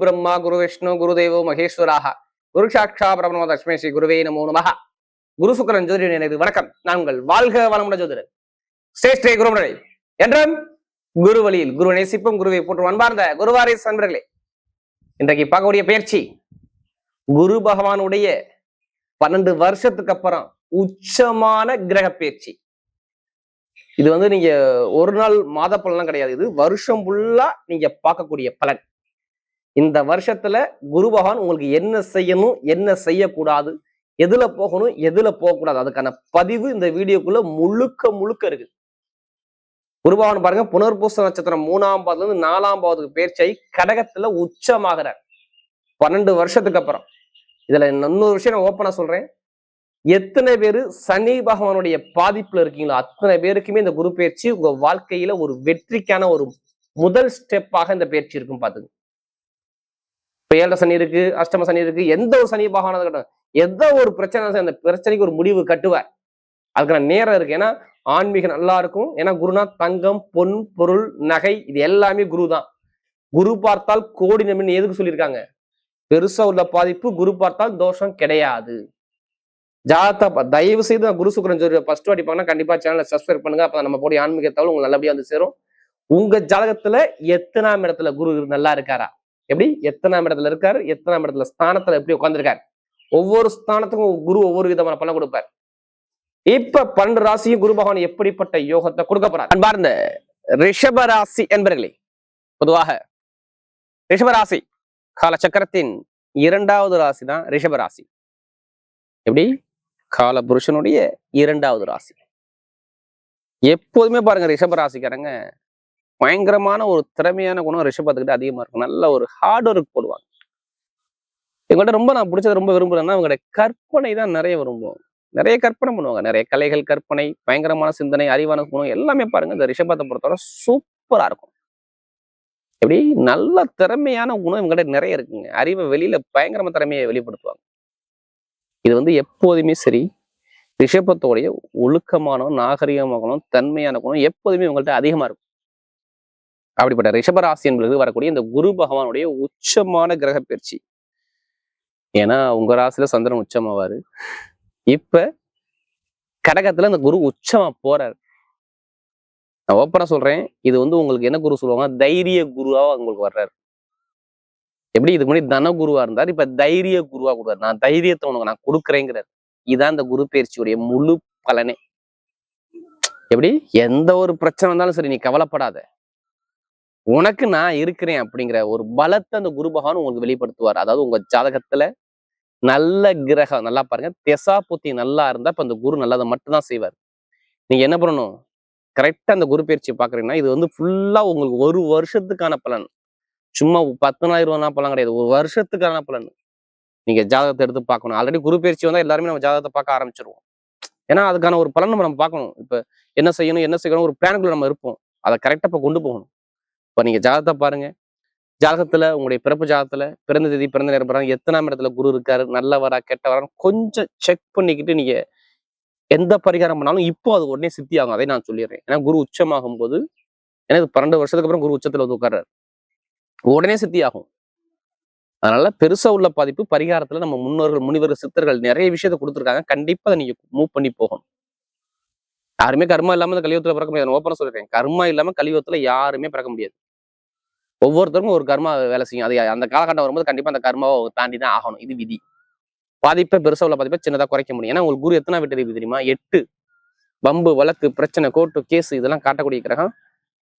பிரம்மா குரு விஷ்ணு குரு தேவோ மகேஸ்வராக குரு சாட்சா பிரபணம தஸ்மை ஸ்ரீ குருவே நமோ நமஹ. குரு சுக்கரன் ஜோதிட எனக்கு வணக்கம். நான் உங்கள் வாழ்க வளமுட ஜோதிடர் ஸ்ரே குருமுறை என்றும் குரு வழியில் குரு நேசிப்பும் குருவை போற்றும் அன்பார்ந்த குருவாரி நண்பர்களே, இன்றைக்கு பார்க்கக்கூடிய பயிற்சி குரு பகவானுடைய 12 வருஷத்துக்கு அப்புறம் உச்சமான கிரக பயிற்சி. இது நீங்க ஒரு நாள் மாத பலன்லாம் கிடையாது, இது வருஷம் ஃபுல்லா நீங்க பார்க்கக்கூடிய பலன். இந்த வருஷத்துல குரு பகவான் உங்களுக்கு என்ன செய்யணும், என்ன செய்யக்கூடாது, எதுல போகணும், எதுல போகக்கூடாது, அதுக்கான பதிவு இந்த வீடியோக்குள்ள முழுக்க இருக்கு. குரு பகவான் பாருங்க, புனர்பூச நட்சத்திரம் 3ஆம் பாவத்துல இருந்து 4ஆம் பாவத்துக்கு பயிற்சியாகி கடகத்துல உச்சமாகிறார் 12 வருஷத்துக்கு அப்புறம். இதுல இன்னொரு விஷயம் நான் ஓப்பனா சொல்றேன், எத்தனை பேரு சனி பகவானுடைய பாதிப்புல இருக்கீங்களோ அத்தனை பேருக்குமே இந்த குரு பயிற்சி உங்க வாழ்க்கையில ஒரு வெற்றிக்கான ஒரு முதல் ஸ்டெப்பாக இந்த பயிற்சி இருக்கும். பாத்துங்க, இப்ப 7 சனி இருக்கு, அஷ்டம சனி இருக்கு, எந்த ஒரு சனி பகவானது கட்டும், எந்த ஒரு பிரச்சனை அந்த பிரச்சனைக்கு ஒரு முடிவு கட்டுவார். அதுக்கான நேரம் இருக்கு. ஏன்னா ஆன்மீகம் நல்லா இருக்கும். ஏன்னா குருனா தங்கம், பொன், பொருள், நகை, இது எல்லாமே குரு தான். குரு பார்த்தால் கோடி நன்மை எதுக்கு சொல்லியிருக்காங்க? பெருசா உள்ள பாதிப்பு, குரு பார்த்தால் தோஷம் கிடையாது. ஜாதகத்தை தயவு செய்து குரு சுக்கிரன் ஜோதிட ஃபர்ஸ்ட் வாட்டி பார்க்கணும், கண்டிப்பா சேனலை சப்ஸ்கிரைப் பண்ணுங்க. அப்ப நம்ம போய் ஆன்மீகத்தால் உங்களுக்கு நல்லபடியா சேரும். உங்க ஜாதகத்துல எத்தனாம் இடத்துல குரு நல்லா இருக்காரா, எப்படி எத்தனாம் இடத்துல இருக்காரு, எத்தனாம் இடத்துல ஸ்தானத்துல எப்படி உட்கார்ந்துருக்காரு, ஒவ்வொரு ஸ்தானத்துக்கும் குரு ஒவ்வொரு விதமான பலன் கொடுப்பார். இப்ப 12 ராசியும் குரு பகவான் எப்படிப்பட்ட யோகத்தை கொடுக்க போறார்? அன்பார்ந்த ரிஷப ராசி என்பர்களே, பொதுவாக ரிஷபராசி கால சக்கரத்தின் 2வது ராசி தான் ரிஷப ராசி. எப்படி கால புருஷனுடைய 2வது ராசி. எப்போதுமே பாருங்க, ரிஷப ராசிக்காரங்க பயங்கரமான ஒரு திறமையான குணம் ரிஷபத்துக்கிட்ட அதிகமா இருக்கும். நல்ல ஒரு ஹார்ட் ஒர்க் போடுவாங்க. இவங்கள்ட்ட ரொம்ப நான் பிடிச்சது, ரொம்ப விரும்புறேன்னா அவங்களோட கற்பனை தான் நிறைய விரும்புவாங்க. நிறைய கற்பனை பண்ணுவாங்க, நிறைய கலைகள், கற்பனை, பயங்கரமான சிந்தனை, அறிவான குணம் எல்லாமே பாருங்க இந்த ரிஷபத்தை பொறுத்தவரை சூப்பரா இருக்கும். எப்படி நல்ல திறமையான குணம் இவங்கள்ட்ட நிறைய இருக்குங்க. அறிவை வெளியில பயங்கரமா திறமையை வெளிப்படுத்துவாங்க. இது எப்போதுமே சரி, ரிஷபத்தோடைய ஒழுக்கமான நாகரிகமான தன்மையான குணம் எப்போதுமே இவங்கள்ட்ட அதிகமா இருக்கும். அப்படிப்பட்ட ரிஷபராசி என்பது வரக்கூடிய இந்த குரு பகவானுடைய உச்சமான கிரக பயிற்சி. ஏன்னா உங்க ராசியில சந்திரன் உச்சமாவாரு. இப்ப கடகத்துல இந்த குரு உச்சமா போறாரு. நான் ஓப்பனா சொல்றேன், இது உங்களுக்கு என்ன குரு சொல்லுவாங்க, தைரிய குருவா உங்களுக்கு வர்றாரு. எப்படி இதுக்கு முன்னாடி தன குருவா இருந்தார், இப்ப தைரிய குருவா கொடுவாரு. நான் தைரியத்தை உனக்கு நான் கொடுக்குறேங்கிறார். இதுதான் இந்த குரு பயிற்சியுடைய முழு பலனே. எப்படி எந்த ஒரு பிரச்சனை வந்தாலும் சரி, நீ கவலைப்படாத, உனக்கு நான் இருக்கிறேன் அப்படிங்கிற ஒரு பலத்தை அந்த குரு பகவான் உங்களுக்கு வெளிப்படுத்துவார். அதாவது உங்க ஜாதகத்துல நல்ல கிரகம் நல்லா பாருங்க, திசா புத்தி நல்லா இருந்தா இப்ப அந்த குரு நல்லதை மட்டும்தான் செய்வார். நீங்க என்ன பண்ணணும், கரெக்டா அந்த குரு பயிற்சி பாக்குறீங்கன்னா இது ஃபுல்லா உங்களுக்கு ஒரு வருஷத்துக்கான பலன். சும்மா 10,000 ரூபா பலன் கிடையாது, ஒரு வருஷத்துக்கான பலன். நீங்க ஜாதகத்தை எடுத்து பார்க்கணும். ஆல்ரெடி குரு பயிற்சி வந்தா எல்லாருமே நம்ம ஜாதகத்தை பார்க்க ஆரம்பிச்சிருவோம். ஏன்னா அதுக்கான ஒரு பலன் நம்ம பார்க்கணும். இப்ப என்ன செய்யணும் ஒரு பிளானுக்குள்ள நம்ம இருப்போம். அதை கரெக்டா இப்ப கொண்டு போகணும். இப்ப நீங்க ஜாதகத்தை பாருங்க, ஜாதகத்துல உங்களுடைய பிறப்பு ஜாதகத்துல பிறந்த தேதி, பிறந்த நேரம், எத்தனாம் இடத்துல குரு இருக்காரு, நல்லவரா கெட்டவரா கொஞ்சம் செக் பண்ணிக்கிட்டு நீங்க எந்த பரிகாரம் பண்ணாலும் இப்போ அது உடனே சித்தி ஆகும். அதை நான் சொல்லிடுறேன். ஏன்னா குரு உச்சமாகும் போது, ஏன்னா 12 வருஷத்துக்கு அப்புறம் குரு உச்சத்துல உட்கார்றாரு, உடனே சித்தி ஆகும். அதனால பெருசா உள்ள பாதிப்பு பரிகாரத்துல நம்ம முன்னோர்கள், முனிவர்கள், சித்தர்கள் நிறைய விஷயத்த கொடுத்துருக்காங்க. கண்டிப்பா அதை நீங்க மூவ் பண்ணி போகணும். யாருமே கர்மா இல்லாம இந்த கலியுகத்துல பிறக்க முடியாது. ஓப்பனா சொல்லிருக்கேன், கர்மா இல்லாம கலியுகத்துல யாருமே பிறக்க முடியாது. ஒவ்வொருத்தருக்கும் ஒரு கர்மா வேலை செய்யும். அது அந்த காலகட்டம் வரும்போது கண்டிப்பா அந்த கர்மாவை தாண்டி தான் ஆகணும். இது விதி. பாதிப்பை பெருசா உள்ள பாதிப்பை சின்னதா குறைக்க முடியும். ஏன்னா உங்களுக்கு குரு எத்தனை வீட்டு தெரியுமா? 8. வம்பு, வழக்கு, பிரச்சனை, கோர்ட்டு, கேஸ் இதெல்லாம் காட்டக்கூடிய கிரகம்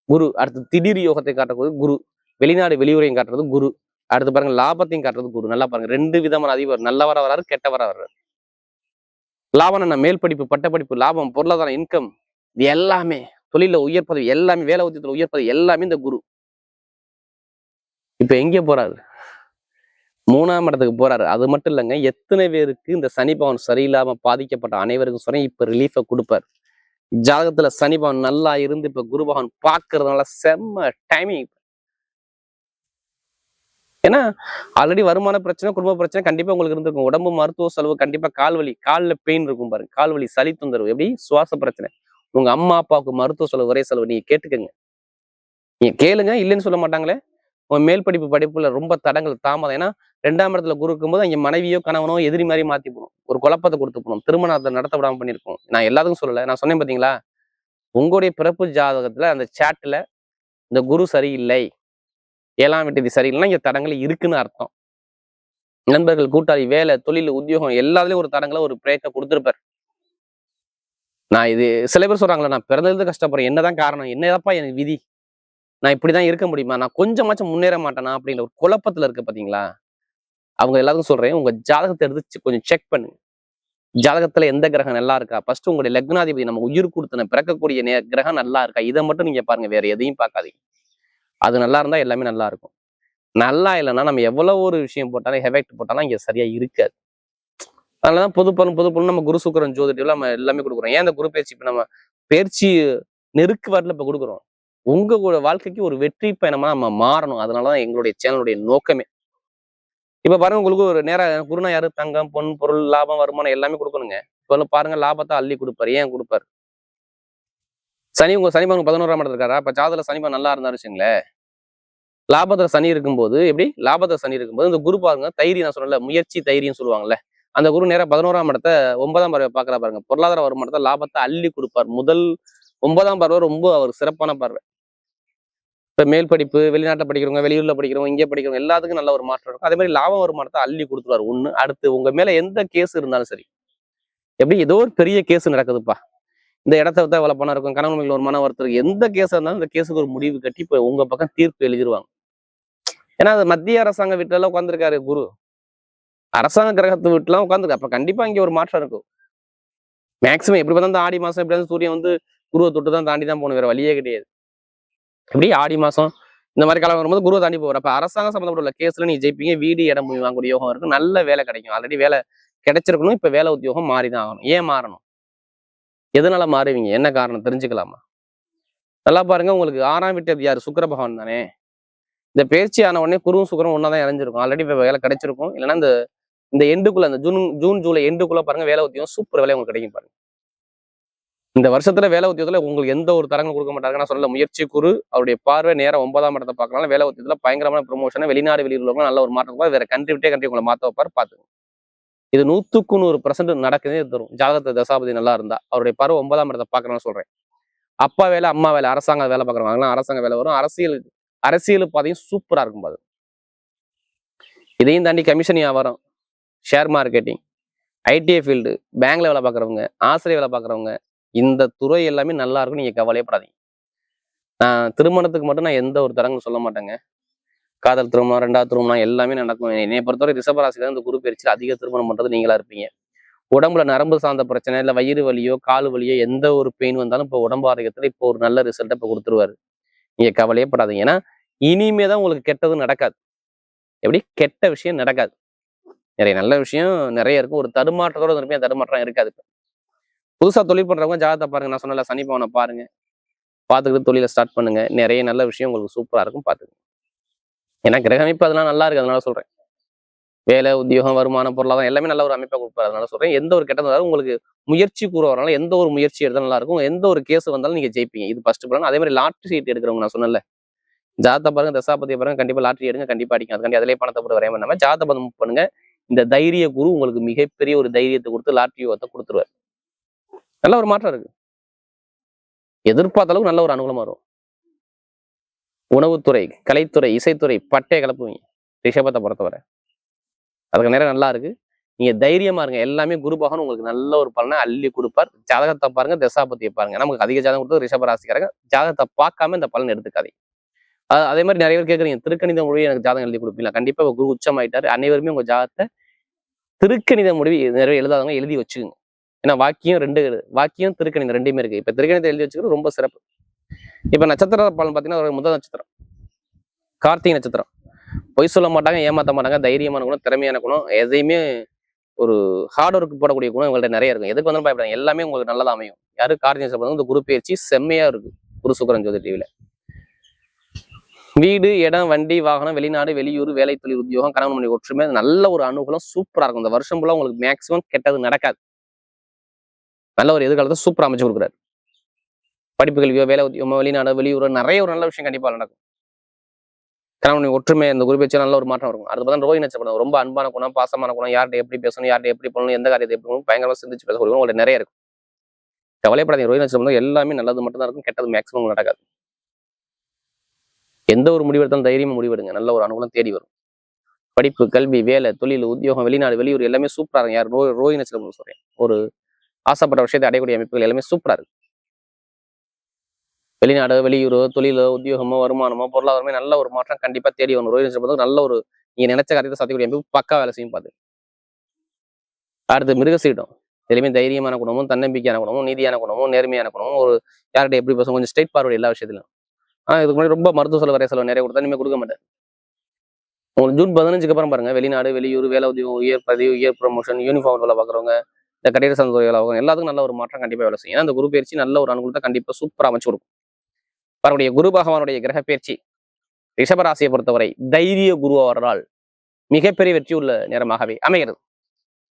குரு. அடுத்து திடீர் யோகத்தை காட்டக்கூடிய குரு. வெளிநாடு வெளியுறையும் காட்டுறது குரு. அடுத்து பாருங்க லாபத்தையும் காட்டுறது குரு. நல்லா பாருங்க, 2 விதமான அதிபர், நல்லவர வராரு, கெட்டவர வர்றாரு. லாபம் என்ன, மேல் படிப்பு, பட்ட படிப்பு, லாபம், பொருளாதாரம், இன்கம், இது எல்லாமே, தொழில உயர் பதவி எல்லாமே, வேலை உத்தியத்துல உயர் பதவி எல்லாமே இந்த குரு. இப்ப எங்கே போறாரு? 3ஆம் இடத்துக்கு போறாரு. அது மட்டும் இல்லைங்க, எத்தனை பேருக்கு இந்த சனி பவன் சரியில்லாம பாதிக்கப்பட்ட அனைவருக்கும் சொன்ன இப்ப ரிலீஃபை கொடுப்பார். ஜாதகத்துல சனி பவன் நல்லா இருந்து இப்ப குரு பகவான் பாக்குறதுனால செம்ம டைமிங். ஏன்னா ஆல்ரெடி வருமான பிரச்சனை, குடும்ப பிரச்சனை கண்டிப்பா உங்களுக்கு இருந்திருக்கும். உடம்பு மருத்துவ செலவு, கண்டிப்பா கால்வலி, காலில் பெயின் இருக்கும் பாருங்க, கால்வலி, சளி தொந்தரவு, எப்படி சுவாச பிரச்சனை, உங்க அம்மா அப்பாவுக்கு மருத்துவ செலவு, ஒரே செலவு. நீங்க கேட்டுக்கங்க, நீங்க கேளுங்க, இல்லைன்னு சொல்ல மாட்டாங்களே. உன் மேல் படிப்பு படிப்புல ரொம்ப தடங்கள் தாமதம். ஏன்னா 2ஆம் இடத்துல குரு இருக்கும்போது அங்க மனைவியோ கணவனோ எதிரி மாதிரி மாத்தி போடும், ஒரு குழப்பத்தை கொடுத்து போடும், திருமணத்தை நடத்த விடாம பண்ணிருக்கோம். நான் எல்லாத்துக்கும் சொல்லல, நான் சொன்னேன் பாத்தீங்களா, உங்களுடைய பிறப்பு ஜாதகத்துல அந்த சாட்ல இந்த குரு சரியில்லை, 7ஆம் வீட்டு சரியில்லைன்னா இங்க தடங்கள் இருக்குன்னு அர்த்தம். நண்பர்கள், கூட்டாளி, வேலை, தொழில், உத்தியோகம் எல்லாத்துலயும் ஒரு தடங்களை ஒரு பிரேக்கை கொடுத்துருப்பார். நான் இது சில பேர் சொல்றாங்களா, நான் பிறந்தது கஷ்டப்படுறேன், என்னதான் காரணம், என்னதாப்பா எனக்கு விதி, நான் இப்படிதான் இருக்க முடியுமா, நான் கொஞ்சமாச்சும் முன்னேற மாட்டேனா அப்படிங்கிற ஒரு குழப்பத்துல இருக்கு பாத்தீங்களா. அவங்க எல்லாருக்கும் சொல்றேன், உங்க ஜாதகத்தை எடுத்து கொஞ்சம் செக் பண்ணுங்க. ஜாதகத்துல எந்த கிரகம் நல்லா இருக்கா, ஃபர்ஸ்ட் உங்களுடைய லக்னாதிபதி, நம்ம உயிர் கொடுத்தன பிறக்கக்கூடிய கிரகம் நல்லா இருக்கா, இதை மட்டும் நீங்க பாருங்க, வேற எதையும் பார்க்காதீங்க. அது நல்லா இருந்தா எல்லாமே நல்லா இருக்கும். நல்லா இல்லைன்னா நம்ம எவ்வளவு ஒரு விஷயம் போட்டாலும் எஃபெக்ட் போட்டாலும் இங்க சரியா இருக்காது. அதனாலதான் பொது பலன் நம்ம குரு சுக்கிரன் ஜோதிடம் நம்ம எல்லாமே கொடுக்குறோம். ஏன் இந்த குரு பயிற்சி இப்ப நம்ம பயிற்சி நெருக்கு வரல இப்ப கொடுக்குறோம், உங்க வாழ்க்கைக்கு ஒரு வெற்றி பயணமா நம்ம மாறணும். அதனாலதான் எங்களுடைய சேனலுடைய நோக்கமே. இப்ப பாருங்க, உங்களுக்கு ஒரு நேரம் குருனா யாரு, தங்கம், பொன், பொருள், லாபம், வருமானம் எல்லாமே கொடுக்கணுங்க. இப்ப பாருங்க, லாபத்தை அள்ளி கொடுப்பாரு. ஏன் கொடுப்பாரு? சனி பகவான் 11ஆம் இடத்துல இருக்காரா, இப்ப ஜாதகத்துல சனி பகவான் நல்லா இருந்தாரு வச்சுங்களேன், லாபத்துல சனி இருக்கும்போது எப்படி, லாபத்துல சனி இருக்கும்போது இந்த குரு பாருங்க, தைரியம், நான் சொன்னல முயற்சி தைரியம் சொல்லுவாங்கல்ல, அந்த குரு நேரம் 11ஆம் இடத்தை 9ஆம் பார்வை பாக்குறா பாருங்க, பொருளாதார வருமானத்தை லாபத்தை அள்ளி கொடுப்பார். முதல் 9ஆம் பார்வை ரொம்ப அவர் சிறப்பான பார்வை. இப்ப மேல் படிப்பு, வெளிநாட்டில் படிக்கிறவங்க, வெளியூர்ல படிக்கிறவங்க, இங்கே படிக்கிறவங்க எல்லாத்துக்கும் நல்ல ஒரு மாற்றம் இருக்கும். அதே மாதிரி லாப வருமானத்தை அள்ளி கொடுத்துருவாரு. ஒண்ணு. அடுத்து உங்க மேல எந்த கேஸ் இருந்தாலும் சரி, எப்படி ஏதோ ஒரு பெரிய கேஸ் நடக்குதுப்பா, இந்த இடத்த வித்தா இவ்வளவு பணம் இருக்கும், கணவன் ஒரு மன வருத்தம், எந்த கேஸா இருந்தாலும் இந்த கேஸுக்கு ஒரு முடிவு கட்டி இப்ப உங்க பக்கம் தீர்ப்பு எழுதிருவாங்க. ஏன்னா அது மத்திய அரசாங்க வீட்டுல எல்லாம் உட்காந்துருக்காரு குரு, அரசாங்க கிரகத்து வீட்டுல உட்காந்துருக்கு. அப்ப கண்டிப்பா இங்க ஒரு மாற்றம் இருக்கும். மேக்சிமம் எப்படி பார்த்தா இந்த ஆடி மாசம் எப்படி சூரியன் குருவை தொட்டு தான் தாண்டி தான் போகணும், வேற வழியே கிடையாது. எப்படி ஆடி மாசம் இந்த மாதிரி காலம் வரும்போது குருவை தாண்டி போவார். அப்ப அரசாங்கம் சம்மந்தப்பட்ட கேஸ்ல நீங்க ஜெயிப்பீங்க, வீடு இடம் வாங்கக்கூடிய யோகம் இருக்கு, நல்ல வேலை கிடைக்கும். ஆல்ரெடி வேலை கிடைச்சிருக்கணும், இப்ப வேலை உத்தியோகம் மாறிதான் ஆகணும். ஏன் மாறணும், எதனால மாறுவீங்க, என்ன காரணம் தெரிஞ்சுக்கலாமா? நல்லா பாருங்க, உங்களுக்கு 6ஆம் வீட்டு யாரு, சுக்கிர பகவான் தானே. இந்த பயிற்சி ஆன உடனே குருவும் சுக்கிரமும் ஒன்னாதான் இணைஞ்சிருக்கும். ஆல்ரெடி இப்ப வேலை கிடைச்சிருக்கும். இல்லைன்னா இந்த எண்டுக்குள்ள, இந்த ஜூன் ஜூலை எண்டுக்குள்ள பாருங்க, வேலை உத்தியோகம் சூப்பர் வேலை உங்களுக்கு கிடைக்கும் பாருங்க. இந்த வருஷத்துல வேலை உத்தியோகத்துல உங்களுக்கு எந்த ஒரு தரங்களும் கொடுக்க மாட்டாங்க. நான் சொல்ல முயற்சி குரு அவருடைய பார்வை நேரம் 9ஆம் இடத்தை பார்க்கலாம். வேலை உத்தியோகத்துல பயங்கரமான ப்ரொமோஷன், வெளிநாடு வெளியூர்ல நல்ல ஒரு மாற்றம், வேற கண்ட்ரி விட்டே கண்ட்ரி உங்களை மாத்த வைப்பாரு. பாத்துங்க, இது 100% நடக்குதே தரும். ஜாதகத்தை தசாபதி நல்லா இருந்தா அவருடைய பார்வை 9ஆம் இடத்தை பார்க்கறேன்னு சொல்றேன். அப்பா வேலை, அம்மா வேலை, அரசாங்க வேலை பார்க்குறவங்க அரசாங்க வேலை வரும். அரசியல் பாதையும் சூப்பரா இருக்கும் பாது. இதையும் தாண்டி கமிஷன் வியாபாரம், ஷேர் மார்க்கெட்டிங், ஐடிஐ ஃபீல்டு, பேங்க்ல வேலை பார்க்குறவங்க, ஆசிரியர் வேலை பார்க்குறவங்க, இந்த துறை எல்லாமே நல்லா இருக்கும். நீங்க கவலையப்படாதீங்க. திருமணத்துக்கு மட்டும் நான் எந்த ஒரு தரங்களும் சொல்ல மாட்டேங்க. காதல் திருமணம், 2வது திருமணம் எல்லாமே நடக்கும். என்னை பொறுத்தவரை ரிஷபராசில இந்த குரு பயிற்சியில் அதிக திருமணம் பண்றது நீங்களா இருப்பீங்க. உடம்புல நரம்பு சார்ந்த பிரச்சனை, இல்லை வயிறு வலியோ கால் வலியோ எந்த ஒரு பெயின் வந்தாலும் இப்போ உடம்பு ஆரோக்கியத்துல இப்போ ஒரு நல்ல ரிசல்ட்டை இப்போ கொடுத்துருவாரு. நீங்க கவலையப்படாதீங்க. ஏன்னா இனிமே தான் உங்களுக்கு கெட்டதும் நடக்காது. எப்படி கெட்ட விஷயம் நடக்காது, நிறைய நல்ல விஷயம் நிறைய இருக்கும். ஒரு தடுமாற்றத்தோட இருப்பேன், தடுமாற்றம் இருக்காது. புதுசா தொழில் பண்றவங்க ஜாதகத்தை பாருங்க, நான் சொன்னல சனி பவனை பாருங்க, பார்த்துக்கிட்டு தொழிலை ஸ்டார்ட் பண்ணுங்க. நிறைய நல்ல விஷயம் உங்களுக்கு சூப்பரா இருக்கும், பார்த்துங்க. ஏன்னா கிரக அமைப்பு அதெல்லாம் நல்லா இருக்கு, அதனால சொல்றேன். வேலை, உத்தியோகம், வருமானம், பொருளாதாரம் எல்லாமே நல்ல ஒரு அமைப்பை கொடுப்பாரு. அதனால சொல்றேன், எந்த ஒரு கெட்டதும் உங்களுக்கு முயற்சி கூறுவதனால எந்த ஒரு முயற்சி எடுத்தாலும் நல்லா இருக்கும். எந்த ஒரு கேஸ் வந்தாலும் நீங்க ஜெயிப்பீங்க. இது ஃபர்ஸ்ட் பலன். அதே மாதிரி லாட்ரி சீட் எடுக்கிறவங்க, நான் சொன்னல ஜாதகத்தை பாருங்க, தசாபதியை பாருங்க, கண்டிப்பா லாட்ரி எடுங்க, கண்டிப்பா அடிக்கும். அதுக்காண்டி அதிலே பணத்தை போட்டு வரையாம நம்ம ஜாதகம் மூவ் பண்ணுங்க. இந்த தைரிய குரு உங்களுக்கு மிகப்பெரிய ஒரு தைரியத்தை கொடுத்து லாட்ரி யோகத்தை கொடுத்துருவாரு. நல்ல ஒரு மாற்றம் இருக்கு, எதிர்பார்த்த அளவுக்கு நல்ல ஒரு அனுகூலம் வரும். உணவுத்துறை, கலைத்துறை, இசைத்துறை பட்டைய கிளப்புவீங்க ரிஷபத்தை பொறுத்தவரை. அதுக்கு நேரம் நல்லா இருக்கு. நீங்க தைரியமா இருங்க, எல்லாமே குரு பகவான் உங்களுக்கு நல்ல ஒரு பலனை அள்ளி கொடுப்பார். ஜாதகத்தை பாருங்க, தசாபதியை பாருங்க. நமக்கு அதிக ஜாதகம் கொடுத்து ரிஷபராசிக்காரங்க ஜாதகத்தை பார்க்காம இந்த பலன் எடுத்துக்காதீங்க. அதே மாதிரி நிறைய பேர் கேட்குறீங்க, திருக்கணித மொழி எனக்கு ஜாதகம் எழுதி கொடுப்பீங்களா? கண்டிப்பா குரு உச்சமாயிட்டாரு. அனைவருமே உங்க ஜாதகத்தை திருக்கணித மொழி நிறைய எழுதாதவங்க எழுதி வச்சுக்கோங்க. ஏன்னா வாக்கியம் திருக்கணிதம் ரெண்டுமே இருக்கு. இப்ப திருக்கணிதம் எழுதி வச்சுக்கிறது ரொம்ப சிறப்பு. இப்ப நட்சத்திர பலன் பாத்தீங்கன்னா முதல் நட்சத்திரம் கார்த்திகை நட்சத்திரம். பொய் சொல்ல மாட்டாங்க, ஏமாத்த மாட்டாங்க, தைரியமான குணம், திறமையான குணம், எதையுமே ஒரு ஹார்ட் ஒர்க் போடக்கூடிய குணம் உங்கள்ட்ட நிறைய இருக்கும். எதுக்கு வந்தாலும் பயப்படாங்க, எல்லாமே உங்களுக்கு நல்லதா அமையும். யாரு கார்த்திகை நட்சத்திரம் இந்த குரு பயிற்சி செம்மையா இருக்கு. குரு சுக்கிரன் ஜோதி டிவில வீடு, இடம், வண்டி, வாகனம், வெளிநாடு, வெளியூர், வேலை, தொழில், உத்தியோகம், கணவன் மனைவி ஒற்றுமை நல்ல ஒரு அனுகூலம் சூப்பரா இருக்கும். இந்த வருஷம் ஃபுல்லா உங்களுக்கு மேக்சிமம் கெட்டது நடக்காது. நல்ல ஒரு எதிர்காலத்தை சூப்பரா அமைச்சு கொடுக்குறாரு. படிப்பு, கல்வியோ, வேலை, உத்தியோகமோ, வெளிநாடு, வெளியூரோ நிறைய ஒரு நல்ல விஷயம் கண்டிப்பா நடக்கும். கணவன் ஒற்றுமை அந்த குரு பேச்சு நல்ல ஒரு மாற்றம் இருக்கும். அடுத்து பார்த்தா ரோஹிணி நட்சத்திரம் ரொம்ப அன்பான குணம், பாசமான குணம், யார்கிட்ட எப்படி பேசணும், யார்கிட்ட எப்படி பண்ணணும், எந்த காரியத்தை எப்படி பண்ணணும் பயங்கரமா சிந்திச்சு பேசக்கூடிய குணம் உங்களுக்கு நிறைய இருக்கும். கவலைப்படாதீங்க. ரோஹிணி நட்சத்திரம் எல்லாமே நல்லது மட்டும் தான் இருக்கும், கெட்டது மேக்ஸிமம் நடக்காது. எந்த ஒரு முடிவெடுத்தாலும் தைரியமா முடிவெடுங்க, நல்ல ஒரு அனுகூலம் தேடி வரும். படிப்பு, கல்வி, வேலை, தொழில், உத்தியோகம், வெளிநாடு, வெளியூர் எல்லாமே சூப்பரா இருக்கும். யார் ரோஹிணி நட்சத்திரம் சொல்றேன், ஒரு ஆசைப்பட்ட விஷயத்தை அடையக்கூடிய அமைப்புகள் எல்லாமே சூப்பரா இருக்கு. வெளிநாடு, வெளியூரோ, தொழிலோ, உத்தியோகமோ, வருமானமோ, பொருளாதாரமே நல்ல ஒரு மாற்றம் கண்டிப்பா தேடி வரும். ரோஹிணி நட்சத்திரம் நல்ல ஒரு நீங்க நினைச்ச காரியத்தை சாத்தியக்கூடிய அமைப்பு பக்கா வேலை செய்யும் பாது. அடுத்து மிருகசீடம். எதுலையுமே தைரியமான குணமும், தன்னம்பிக்கையான குணமும், நீதியான குணமும், நேர்மையான குணமும், ஒரு யார்கிட்ட எப்படி பேசணும், கொஞ்சம் ஸ்ட்ரெயிட் ஃபார்வர்டு எல்லா விஷயத்திலும். இதுக்கு முன்னாடி ரொம்ப மருத்துவ செலவு வரைய செலவு நிறைய கொடுத்தா இனிமேல் கொடுக்க மாட்டேன். உங்களுக்கு ஜூன் 15க்கு அப்புறம் பாருங்க, வெளிநாடு, வெளியூர், வேலை உத்தியோகம், உயர் பதிவு, உயர் ப்ரமோஷன், யூனிஃபார்ம் வேலை பார்க்குறவங்க, இந்த கட்டிட சார்ந்த வேலை பார்க்குறவங்க எல்லாத்துக்கும் நல்ல ஒரு மாற்றம் கண்டிப்பாக வேலை செய்யும். ஏன்னா அந்த குரு பயிற்சி நல்ல ஒரு அனுகூலத்தை கண்டிப்பாக சூப்பராக அமைச்சு கொடுக்கும். வரக்கூடிய குரு பகவானுடைய கிரக பயிற்சி ரிஷபராசியை பொறுத்தவரை தைரிய குரு அவரால் மிகப்பெரிய வெற்றி உள்ள நேரமாகவே அமைகிறது.